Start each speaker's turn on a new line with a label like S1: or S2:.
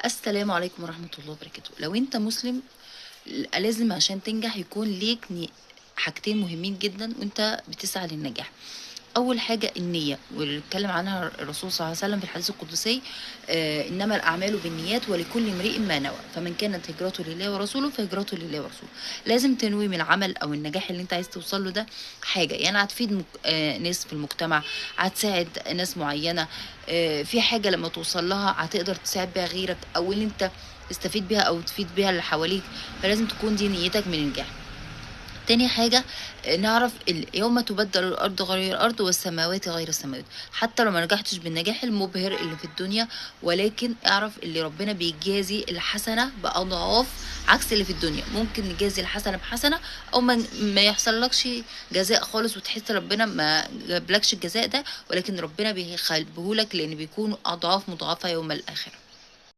S1: السلام عليكم ورحمة الله وبركاته. لو انت مسلم لازم عشان تنجح يكون ليك حاجتين مهمين جدا وانت بتسعى للنجاح. اول حاجة النية، واللي اتكلم عنها الرسول صلى الله عليه وسلم في الحديث القدسي: انما الاعمال بالنيات ولكل امرئ ما نوى، فمن كانت هجرته لله ورسوله فهجرته لله ورسوله. لازم تنوي من العمل او النجاح اللي انت عايز توصل له ده حاجة، يعني هتفيد ناس في المجتمع، هتساعد ناس معينة، في حاجة لما توصل لها هتقدر تساعد بيها غيرك او اللي انت تستفيد بيها او تفيد بيها اللي حواليك. فلازم تكون دي نيتك من النجاح. تاني حاجة نعرف يوم تبدل الأرض غير الأرض والسماوات غير السماوات. حتى لو ما نجحتش بالنجاح المبهر اللي في الدنيا، ولكن اعرف اللي ربنا بيجازي الحسنة بأضعاف عكس اللي في الدنيا. ممكن نجازي الحسنة بحسنة، أو ما يحصلكش جزاء خالص وتحس ربنا ما جابلكش الجزاء ده، ولكن ربنا بيخلبهولك لأن بيكون أضعاف مضاعفة يوم الآخرة.